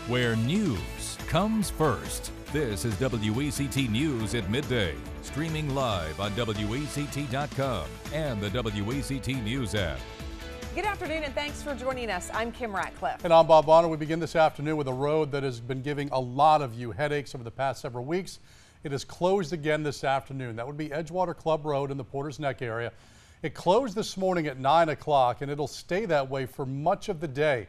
where news comes first. This is WECT News at midday, streaming live on WECT.com and the WECT News app. Good afternoon and thanks for joining us. I'm Kim Ratcliffe. And I'm Bob Bonner. We begin this afternoon with a road that has been giving a lot of you headaches over the past several weeks. It is closed again this afternoon. That would be Edgewater Club Road in the Porter's Neck area. It closed this morning at 9 o'clock and it'll stay that way for much of the day.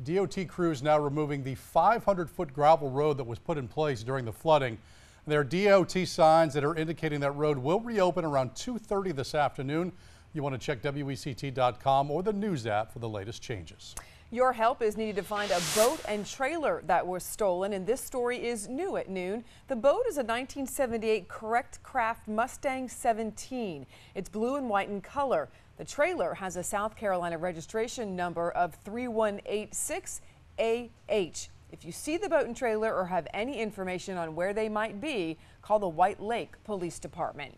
DOT crews now removing the 500-foot gravel road that was put in place during the flooding. There are DOT signs that are indicating that road will reopen around 2:30 this afternoon. You want to check WECT.com or the news app for the latest changes. Your help is needed to find a boat and trailer that was stolen, and this story is new at noon. The boat is a 1978 Correct Craft Mustang 17. It's blue and white in color. The trailer has a South Carolina registration number of 3186AH. If you see the boat and trailer or have any information on where they might be, call the White Lake Police Department.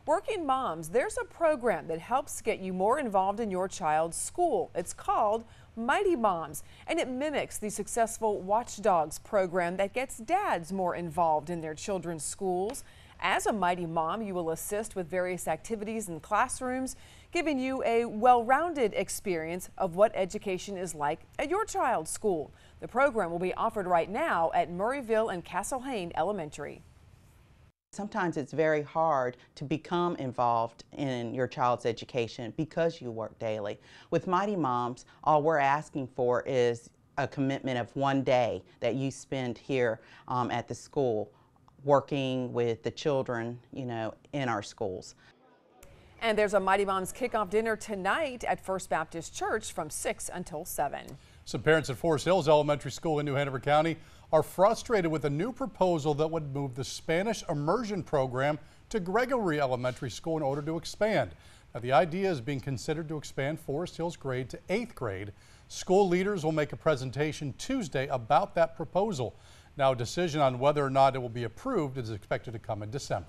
Working moms, there's a program that helps get you more involved in your child's school. It's called Mighty Moms, and it mimics the successful Watchdogs program that gets dads more involved in their children's schools. As a Mighty Mom, you will assist with various activities in classrooms, giving you a well-rounded experience of what education is like at your child's school. The program will be offered right now at Murrayville and Castlehane Elementary. Sometimes it's very hard to become involved in your child's education because you work daily. With Mighty Moms, all we're asking for is a commitment of one day that you spend here at the school working with the children, in our schools. And there's a Mighty Moms kickoff dinner tonight at First Baptist Church from 6 until 7. Some parents at Forest Hills Elementary School in New Hanover County are frustrated with a new proposal that would move the Spanish immersion program to Gregory Elementary School in order to expand. Now, the idea is being considered to expand Forest Hills grade to 8th grade. School leaders will make a presentation Tuesday about that proposal. Now, a decision on whether or not it will be approved is expected to come in December.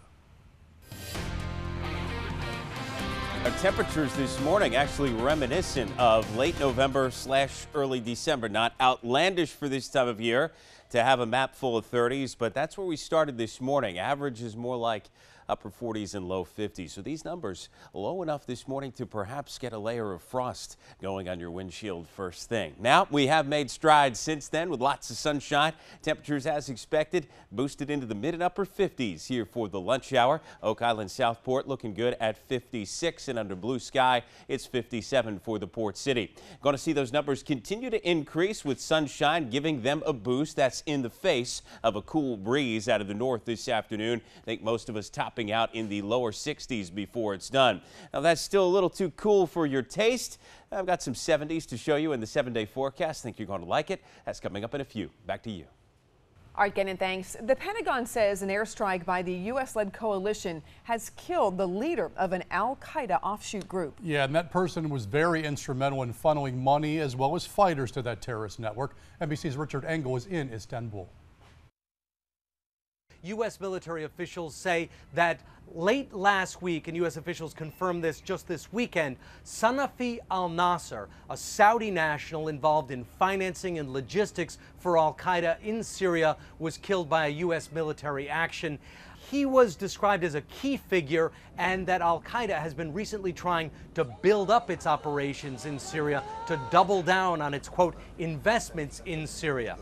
Our temperatures this morning actually reminiscent of late November / early December. Not outlandish for this time of year to have a map full of 30s, but that's where we started this morning. Average is more like upper 40s and low 50s. So these numbers low enough this morning to perhaps get a layer of frost going on your windshield first thing. Now, we have made strides since then with lots of sunshine. Temperatures as expected boosted into the mid and upper 50s here for the lunch hour. Oak Island Southport looking good at 56, and under blue sky it's 57 for the port city. Going to see those numbers continue to increase with sunshine giving them a boost. That's in the face of a cool breeze out of the north this afternoon. I think most of us topping out in the lower 60s before it's done. Now, that's still a little too cool for your taste. I've got some 70s to show you in the 7-day forecast. Think you're going to like it. That's coming up in a few. Back to you. All right, Gannon, thanks. The Pentagon says an airstrike by the U.S.-led coalition has killed the leader of an al-Qaeda offshoot group. Yeah, and that person was very instrumental in funneling money as well as fighters to that terrorist network. NBC's Richard Engel is in Istanbul. U.S. military officials say that late last week, and U.S. officials confirmed this just this weekend, Sanafi al-Nasser, a Saudi national involved in financing and logistics for al-Qaeda in Syria, was killed by a U.S. military action. He was described as a key figure, and that al-Qaeda has been recently trying to build up its operations in Syria to double down on its, quote, investments in Syria.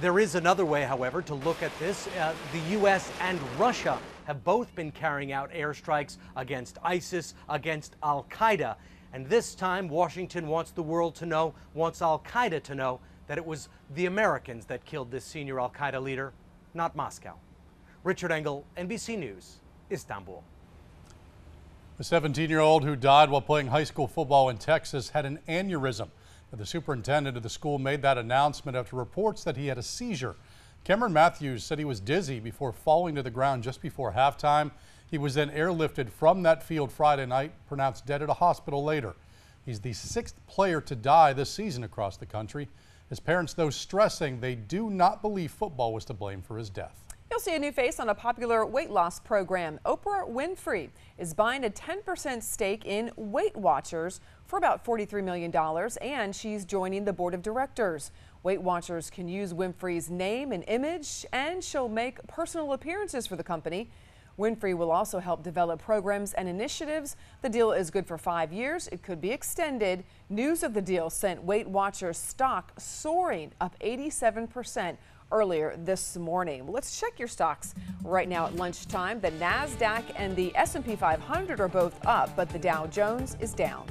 There is another way, however, to look at this. The U.S. and Russia have both been carrying out airstrikes against ISIS, against al-Qaeda. And this time, Washington wants the world to know, wants al-Qaeda to know, that it was the Americans that killed this senior al-Qaeda leader, not Moscow. Richard Engel, NBC News, Istanbul. A 17-year-old who died while playing high school football in Texas had an aneurysm. The superintendent of the school made that announcement after reports that he had a seizure. Cameron Matthews said he was dizzy before falling to the ground just before halftime. He was then airlifted from that field Friday night, pronounced dead at a hospital later. He's the 6th player to die this season across the country. His parents, though, stressing they do not believe football was to blame for his death. You'll see a new face on a popular weight loss program. Oprah Winfrey is buying a 10% stake in Weight Watchers for about $43 million, and she's joining the board of directors. Weight Watchers can use Winfrey's name and image, and she'll make personal appearances for the company. Winfrey will also help develop programs and initiatives. The deal is good for 5 years. It could be extended. News of the deal sent Weight Watchers stock soaring, up 87% earlier this morning. Well, let's check your stocks right now at lunchtime. The NASDAQ and the S&P 500 are both up, but the Dow Jones is down.